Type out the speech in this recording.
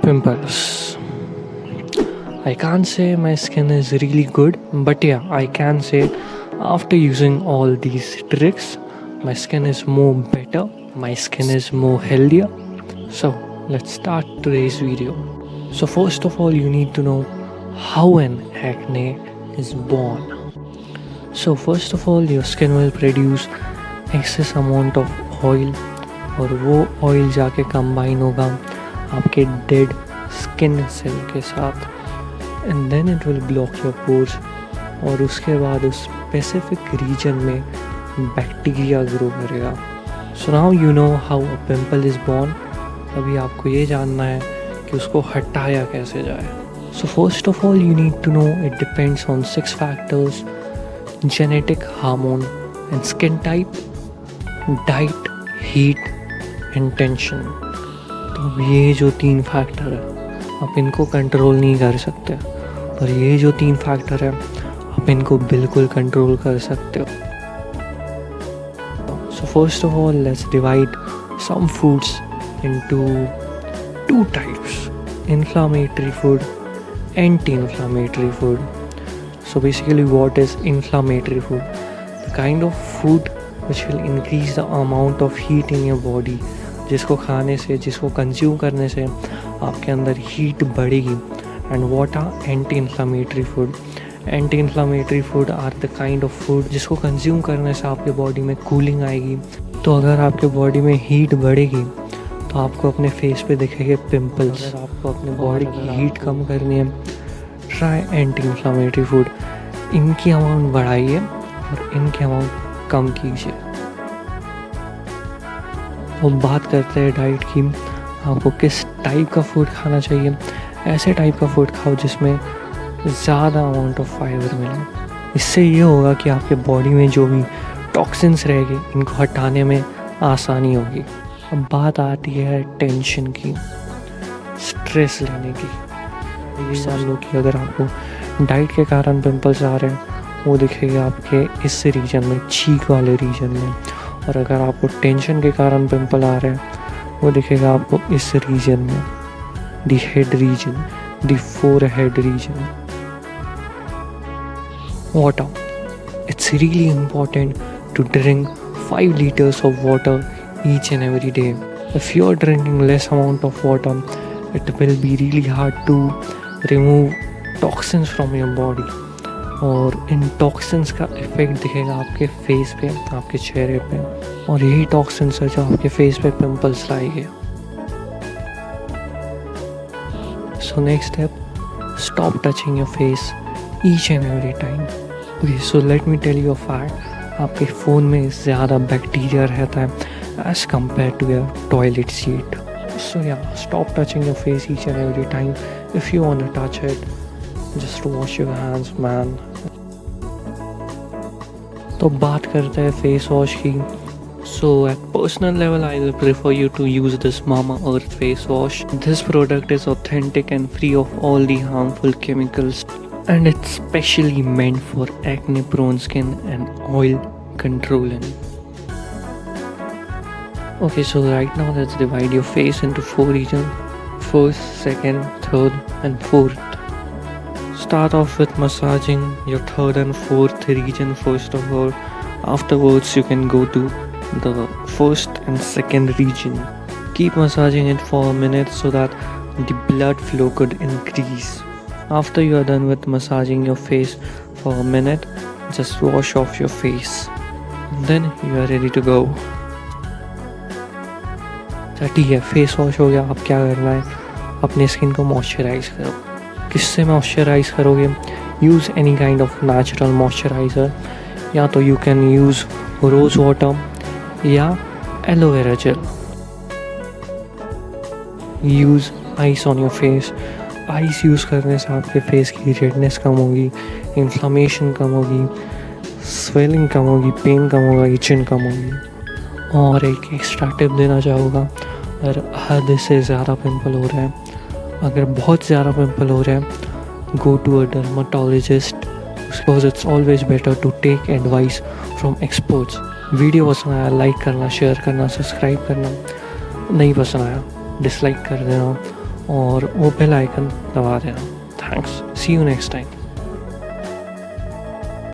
Pimples. I can't say my skin is really good, but yeah, I can say after using all these tricks, my skin is more better, my skin is more healthier. So let's start today's video. So first of all, you need to know how an acne is born. So first of all, your skin will produce excess amount of oil और वो oil जाके combine होगा आपके dead skin cell के साथ and then it will block your pores और उसके बाद उस स्पेसिफिक रीजन में बैक्टीरिया ग्रो करेगा. So now you know how a pimple is born. अभी आपको ये जानना है कि उसको हटाया कैसे जाए. So first of all you need to know it depends on 6 factors: genetic, hormone and skin type, diet, heat and tension. तो ये जो 3 फैक्टर है आप इनको कंट्रोल नहीं कर सकते, पर ये जो 3 फैक्टर है आप इनको बिल्कुल कंट्रोल कर सकते हो. So first of all let's divide some foods into 2 types: inflammatory food, anti-inflammatory food. So basically what is inflammatory food? The kind of food which will increase the amount of heat in your body. जिसको खाने से, जिसको consume करने से आपके अंदर heat बढ़ेगी. And what are anti inflammatory food? Anti inflammatory food are the kind of food जिसको कंज्यूम करने से आपके बॉडी में कूलिंग आएगी. तो अगर आपके बॉडी में हीट बढ़ेगी तो आपको अपने फेस पे दिखेंगे पिंपल्स. अगर आपको अपने बॉडी की हीट कम करनी है, ट्राई एंटी इन्फ्लामेटरी फूड. इनकी अमाउंट बढ़ाइए और इनकी अमाउंट कम कीजिए. अब बात करते हैं डाइट की. आपको किस टाइप का फूड खाना चाहिए? ऐसे टाइप का फूड खाओ जिसमें ज़्यादा अमाउंट ऑफ फाइबर मिले. इससे ये होगा कि आपके बॉडी में जो भी टॉक्सिन्स रहेगी इनको हटाने में आसानी होगी. अब बात आती है टेंशन की, स्ट्रेस लेने की. ये मान लो कि अगर आपको डाइट के कारण पिंपल्स आ रहे हैं वो दिखेगा आपके इस रीजन में, चीक वाले रीजन में. और अगर आपको टेंशन के कारण पिंपल आ रहे हैं वो दिखेगा आपको इस रीजन में, the head region, the forehead region. Water. It's really important to drink 5 liters of water each and every day. If you are drinking less amount of water, it will be really hard to remove toxins from your body. और इन toxins का effect दिखेगा आपके face पे, आपके चेहरे पे. और यही टॉक्सिन्स है जो आपके फेस पे पिंपल्स लाएंगे. So next step, stop touching your face each and every time. Okay, so let me tell you a fact. आपके फ़ोन में ज़्यादा बैक्टीरिया रहता है as compare to your toilet seat. So yeah, stop touching your face each and every time. If you want to touch it, just wash your hands, man. तो बात करते हैं face wash की. So at personal level, I will prefer you to use this Mama Earth face wash. This product is authentic and free of all the harmful chemicals, and it's specially meant for acne-prone skin and oil controlling. Okay, so right now let's divide your face into 4 regions: first, second, third, and fourth. Start off with massaging your third and fourth region first of all. Afterwards you can go to the first and second region. Keep massaging it for a minute so that the blood flow could increase. After you are done with massaging your face for a minute, just wash off your face. Then you are ready to go. ठीक है, face wash हो गया. अब क्या करना है? अपने skin को मॉइस्चराइज करो. किससे मॉइस्चराइज करोगे? Use any kind of natural moisturiser. या तो you can use rose water या aloe vera gel. Use ice on your face. Ice use करने से आपके फेस की रेडनेस कम होगी, इन्फ्लामेशन कम होगी, स्वेलिंग कम होगी, पेन कम होगा, इचिंग कम होगी. और एक एक्स्ट्रा टिप देना चाहूँगा, अगर हद से ज़्यादा पिंपल हो रहा है, अगर बहुत ज़्यादा पिंपल हो रहा है, go to a dermatologist, because it's always better to take advice from experts. Video पसंद आया लाइक करना, शेयर करना, सब्सक्राइब करना. नहीं पसंद आया डिसलाइक कर देना. और वो बेल आइकन दबा देना। Thanks, see you next time.